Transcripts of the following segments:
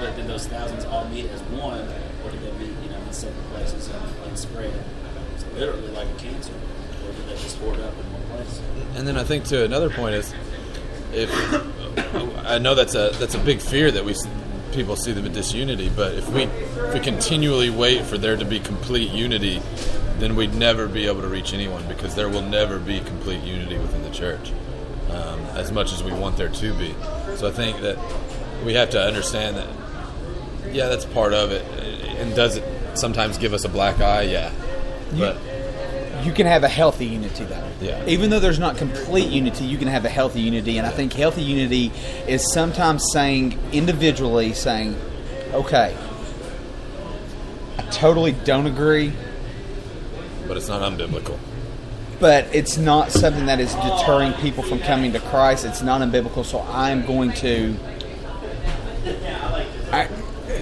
but did those thousands all meet as one, or did they meet, in separate places and spread literally like a cancer, or did they just hoard up in one place? And then I think to another point is, if I know that's a big fear that people see the disunity, but if we continually wait for there to be complete unity, then we'd never be able to reach anyone, because there will never be complete unity within the church, as much as we want there to be. So I think that we have to understand that, yeah, that's part of it. And does it sometimes give us a black eye? Yeah. But you can have a healthy unity, though. Yeah. Even though there's not complete unity, you can have a healthy unity. And I think healthy unity is sometimes individually saying, okay, I totally don't agree. But it's not unbiblical. But it's not something that is deterring people from coming to Christ. It's not unbiblical, so I'm going to...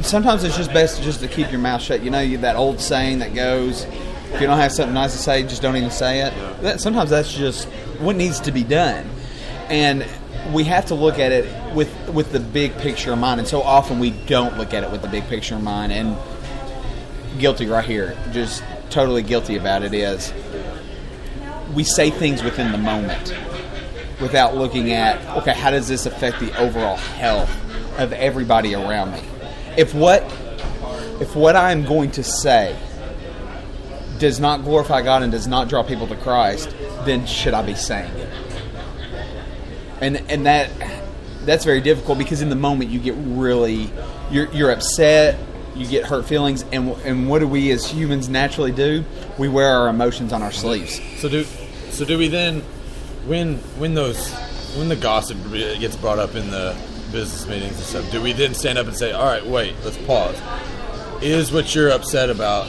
sometimes it's just best just to keep your mouth shut. That old saying that goes, if you don't have something nice to say, just don't even say it. Yeah. Sometimes that's just what needs to be done. And we have to look at it with the big picture in mind. And so often we don't look at it with the big picture in mind. And guilty right here, just totally guilty about it, is we say things within the moment without looking at, okay, how does this affect the overall health of everybody around me? If what I'm going to say does not glorify God and does not draw people to Christ, then should I be saying it? And that's very difficult, because in the moment you get really, you're upset, you get hurt feelings, and what do we as humans naturally do? We wear our emotions on our sleeves. So do we then, when the gossip gets brought up in the business meetings and stuff, do we then stand up and say, all right, wait, let's pause. Is what you're upset about,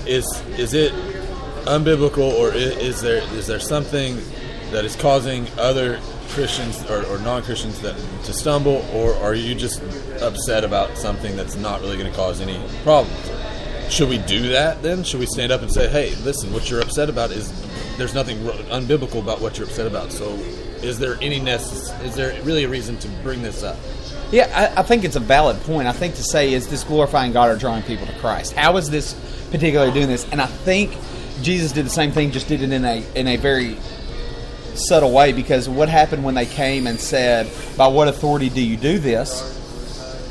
is it unbiblical, or is there something that is causing other Christians or non-Christians to stumble, or are you just upset about something that's not really going to cause any problems? Should we do that then? Should we stand up and say, hey, listen, what you're upset about there's nothing unbiblical about what you're upset about, so is there really a reason to bring this up? Yeah, I think it's a valid point. I think to say, is this glorifying God or drawing people to Christ? How is this particularly doing this? And I think Jesus did the same thing, just did it in a very subtle way, because what happened when they came and said, by what authority do you do this?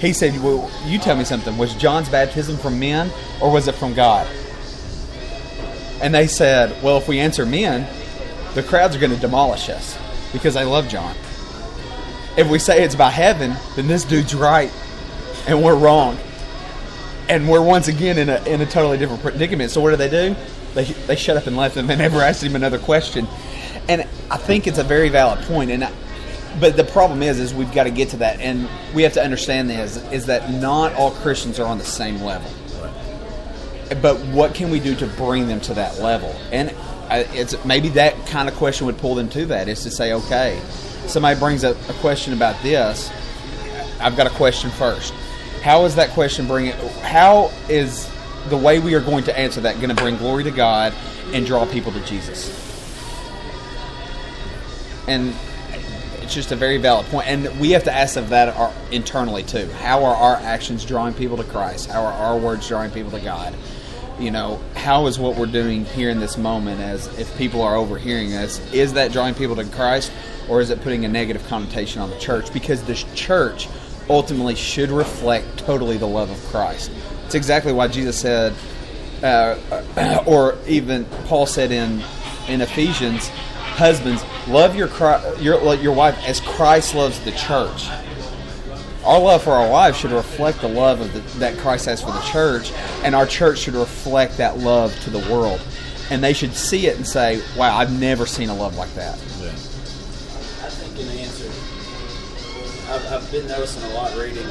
He said, well, you tell me something. Was John's baptism from men, or was it from God? And they said, well, if we answer men, the crowds are going to demolish us, because they love John. If we say it's by heaven, then this dude's right and we're wrong. And we're once again in a totally different predicament. So what do? They shut up and left, and they never asked him another question. And I think it's a very valid point. But the problem is we've got to get to that, and we have to understand this, is that not all Christians are on the same level. But what can we do to bring them to that level? And it's maybe that kind of question would pull them to that, is to say, okay, somebody brings up a question about this, I've got a question first. How is that question how is the way we are going to answer that going to bring glory to God and draw people to Jesus? And it's just a very valid point. And we have to ask of that internally too. How are our actions drawing people to Christ? How are our words drawing people to God? How is what we're doing here in this moment, as if people are overhearing us, is that drawing people to Christ, or is it putting a negative connotation on the church? Because the church ultimately should reflect totally the love of Christ. It's exactly why Jesus said, or even Paul said in Ephesians, husbands, love your wife as Christ loves the church. Our love for our wives should reflect the love that Christ has for the church, and our church should reflect that love to the world. And they should see it and say, wow, I've never seen a love like that. Yeah. I think in answer, I've been noticing a lot reading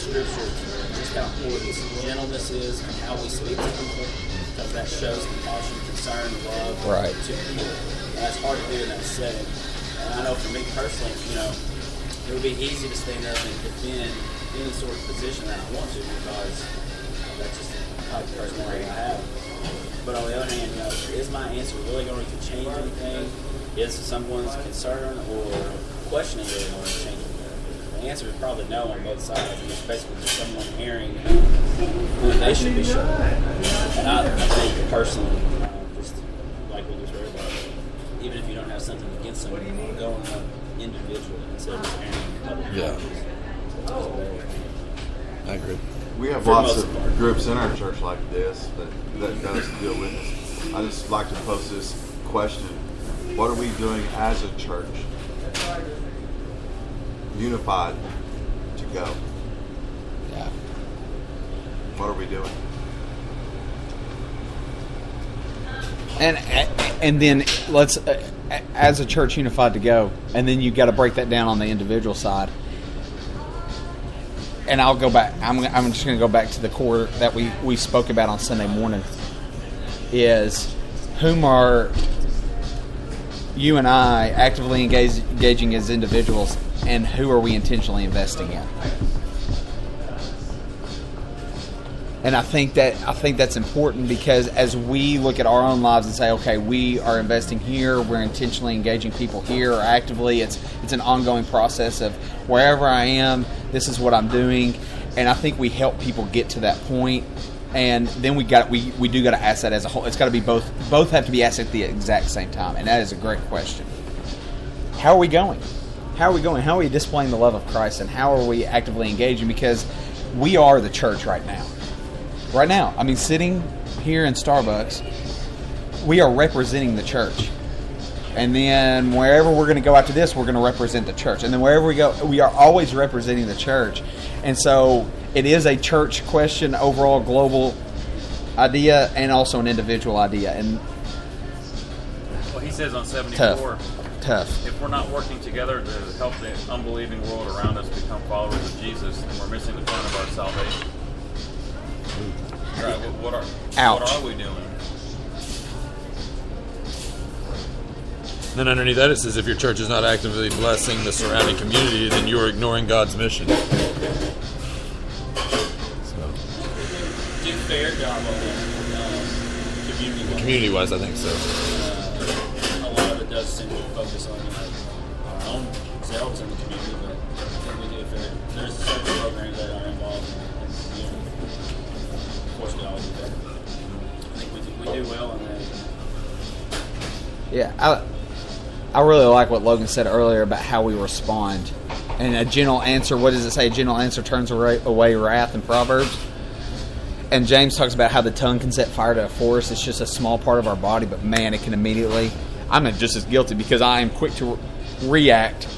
Scripture, just how important gentleness is and how we speak to people, because that shows compassion, concern, love to people. And that's hard to do in that setting. And I know for me personally, it would be easy to stand up and defend any sort of position that I want to, because that's just the type of personality I have. But on the other hand, is my answer really going to change anything? Is someone's concern or questioning really going to change anything? The answer is probably no on both sides. And it's basically just someone airing when they should be shut. And I think personally, just like we just read about, even if you don't have something against them, go on them individually instead of just airing public. Yeah. I agree. We have For lots most of of our- groups in our church like this that does deal with this. I just like to pose this question. What are we doing as a church? Unified to go. Yeah. What are we doing? And then let's as a church unified to go, and then you got to break that down on the individual side. And I'll go back. I'm just going to go back to the core that we spoke about on Sunday morning. Is whom are you and I actively engaging as individuals, and who are we intentionally investing in? And I think that's important, because as we look at our own lives and say, okay, we are investing here, we're intentionally engaging people here, or actively, it's an ongoing process of wherever I am, this is what I'm doing, and I think we help people get to that point. And then we do got to ask that as a whole. It's got to be both have to be asked at the exact same time, and that is a great question. How are we going? How are we going? How are we displaying the love of Christ, and how are we actively engaging? Because we are the church right now. Right now, I mean, sitting here in Starbucks, we are representing the church. And then wherever we're going to go after this, we're going to represent the church. And then wherever we go, we are always representing the church. And so it is a church question, overall global idea, and also an individual idea. And Well, he says on 74, tough. if we're not working together to help the unbelieving world around us become followers of Jesus, then we're missing the point of our salvation. Right? What are we doing? Then underneath that it says, if your church is not actively blessing the surrounding community, then you are ignoring God's mission. So. Do a fair job on that Community-wise, I think so. a lot of it does seem to focus on our own selves in the community, but I think we do a fair. There's certain programs that are involved in the community. Of course, we all do that. I think we do well on that. Yeah, I really like what Logan said earlier about how we respond. And a gentle answer, what does it say? A gentle answer turns away wrath in Proverbs. And James talks about how the tongue can set fire to a forest. It's just a small part of our body, but man, it can immediately... I'm just as guilty because I am quick to react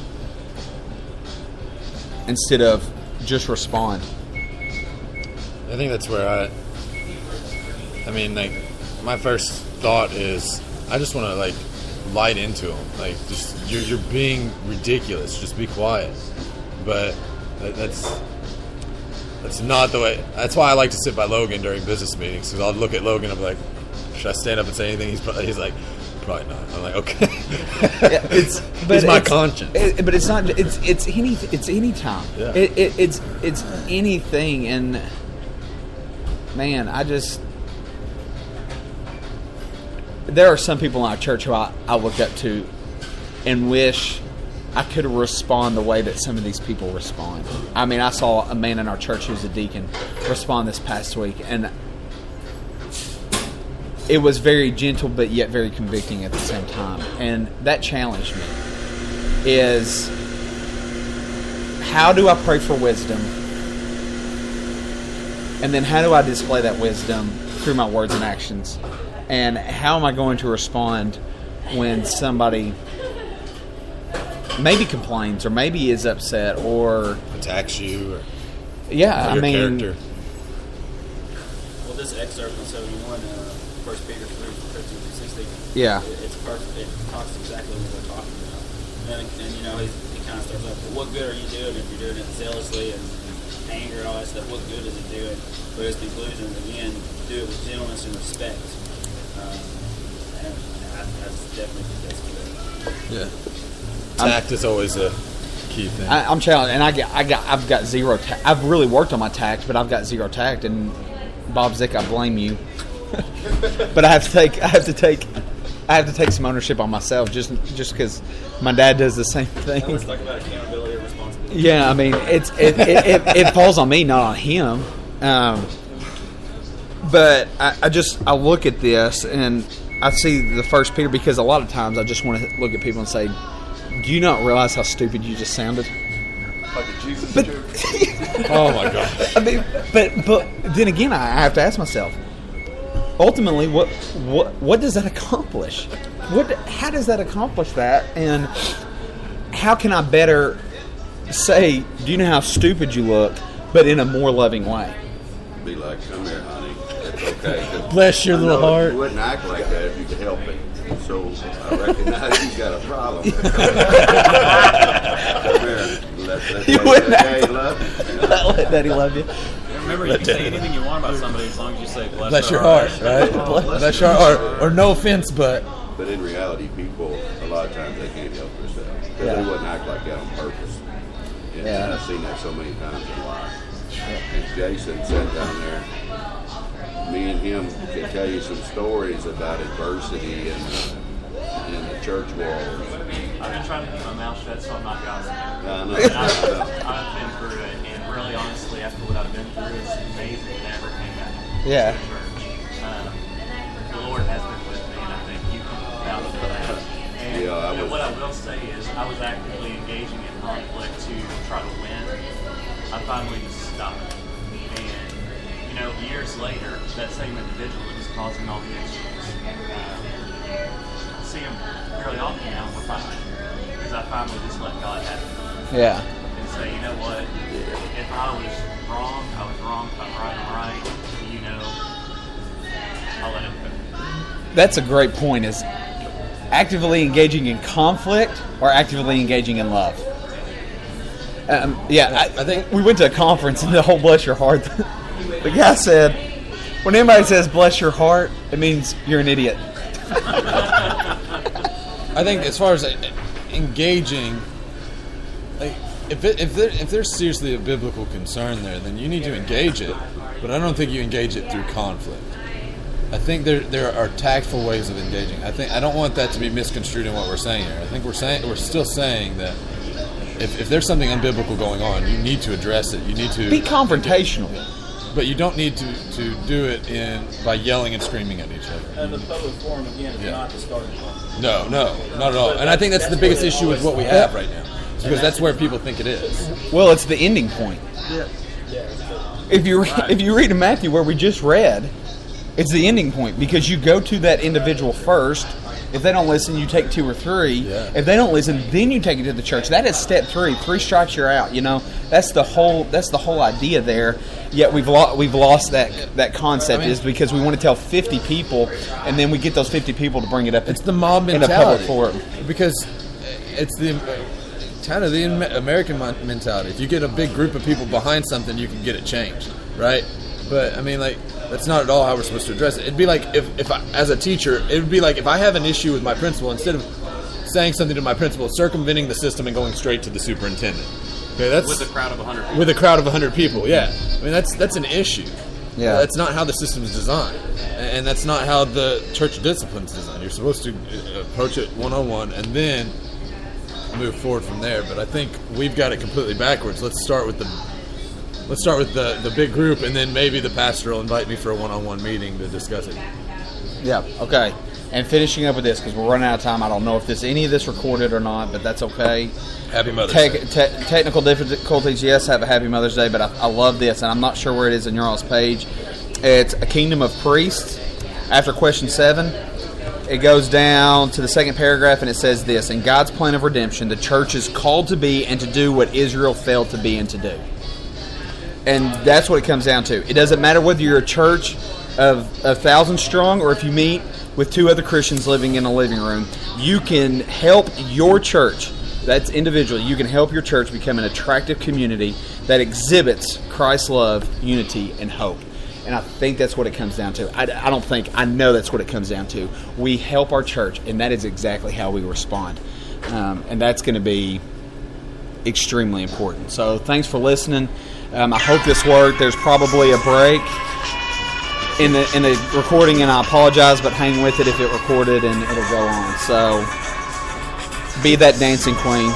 instead of just respond. I think that's where I mean, like, my first thought is, I just want to, like, light into them. Like, just, you're being ridiculous. Just be quiet. But that's not the way. That's why I like to sit by Logan during business meetings, because I'll look at Logan and I'm like, should I stand up and say anything? He's like, probably not. I'm like, okay. It's my conscience. But it's not. It's any time. Yeah. It's anything. And man, there are some people in our church who I look up to and wish I could respond the way that some of these people respond. I mean, I saw a man in our church who's a deacon respond this past week, and it was very gentle but yet very convicting at the same time. And that challenged me. Is how do I pray for wisdom? And then how do I display that wisdom through my words and actions? And how am I going to respond when somebody maybe complains or maybe is upset or attacks you or yeah, your I mean character. Well, this excerpt from 71, 1 Peter 3:15-16. Yeah. It's perfect. It talks exactly what we're talking about. And you know, he kind of starts off, well, what good are you doing if you're doing it zealously and anger and all that stuff? What good is it doing? But his conclusion, again, do it with gentleness and respect. And that's definitely that's good. Yeah. Tact is always a key thing. I'm challenged, and I've got zero tact. I've really worked on my tact, but I've got zero tact. And Bob Zick, I blame you. But I have to take some ownership on myself, just because my dad does the same thing. Let's talk about accountability and responsibility. Yeah, I mean, it falls on me, not on him. But I look at this and I see the First Peter, because a lot of times I just want to look at people and say, do you not realize how stupid you just sounded? Like a Jesus joke. Oh my gosh. I mean, but then again, I have to ask myself, ultimately, what does that accomplish? How does that accomplish that? And how can I better say, do you know how stupid you look, but in a more loving way? Be like, come here, honey. It's okay. 'Cause Bless your I little know heart. You wouldn't act like that if you could help it. So I recognize you've got a problem. Come here. Let You wouldn't Daddy act- love you. Let Daddy love you. Remember, you can say anything you want about somebody as long as you say Bless your heart, right? Bless your heart. Or no offense, but But in reality, people, a lot of times, they can't help themselves. 'Cause Yeah. they wouldn't act like that on purpose. And Yeah. I've seen that so many times in life. And Jason sat down there. Me and him could tell you some stories about adversity in the church walls. I've been trying to keep my mouth shut so I'm not gossiping. I know. I've been through it, and really, honestly, after what I've been through, it's amazing that I ever came back Yeah. to the church. The Lord has been with me, and I think you can vouch for that. And Yeah, what I will say is, I was actively engaging in conflict to try to win. I finally just stopped. And, years later, that same individual that was causing all the issues, I see him fairly often now, and we're fine. Because I finally just let God have it. Yeah. And say, you know what? If I was wrong, I was wrong. If I'm right, I'm right. I'll let it go. That's a great point, is actively engaging in conflict or actively engaging in love. I think we went to a conference and the whole bless your heart. The guy said, when anybody says bless your heart, it means you're an idiot. I think as far as engaging, like if there's seriously a biblical concern there, then you need to engage it. But I don't think you engage it through conflict. I think there are tactful ways of engaging. I don't want that to be misconstrued in what we're saying here. I think we're still saying that if there's something unbiblical going on, you need to address it. You need to Be confrontational. But you don't need to do it by yelling and screaming at each other. And the public forum, again, is Yeah. not the starting point. No, not at all. And I think that's the biggest issue with what we have right now. It's because that's where people think it is. Well, it's the ending point. If you read in Matthew where we just read, it's the ending point, because you go to that individual first. If they don't listen, you take 2 or 3. Yeah. If they don't listen, then you take it to the church. That is step 3. 3 strikes, you're out. That's the whole idea there. Yet we've lost that concept, is because we want to tell 50 people, and then we get those 50 people to bring it up. It's the mob in a mentality. public forum, Because it's the kind of the American mentality. If you get a big group of people behind something, you can get it changed, right? But I mean, that's not at all how we're supposed to address it. It'd be like if I, as a teacher, it would be like if I have an issue with my principal, instead of saying something to my principal, circumventing the system and going straight to the superintendent. Okay, that's With a crowd of 100 people. With a crowd of 100 people, yeah. I mean, that's an issue. Yeah. That's not how the system is designed. And that's not how the church discipline is designed. You're supposed to approach it one-on-one and then move forward from there. But I think we've got it completely backwards. Let's start with the big group, and then maybe the pastor will invite me for a one-on-one meeting to discuss it. Yeah. Okay. And finishing up with this, because we're running out of time. I don't know if any of this recorded or not, but that's okay. Happy Mother's Day. Technical difficulties, yes, have a Happy Mother's Day, but I love this, and I'm not sure where it is in your all's page. It's a kingdom of priests. After question 7, it goes down to the second paragraph, and it says this: in God's plan of redemption, the church is called to be and to do what Israel failed to be and to do. And that's what it comes down to. It doesn't matter whether you're a church of 1,000 strong or if you meet with 2 other Christians living in a living room. You can help your church. That's individually. You can help your church become an attractive community that exhibits Christ's love, unity, and hope. And I think that's what it comes down to. I know that's what it comes down to. We help our church, and that is exactly how we respond. And that's going to be extremely important. So thanks for listening. I hope this worked. There's probably a break in the recording, and I apologize, but hang with it if it recorded, and it'll go on. So be that dancing queen.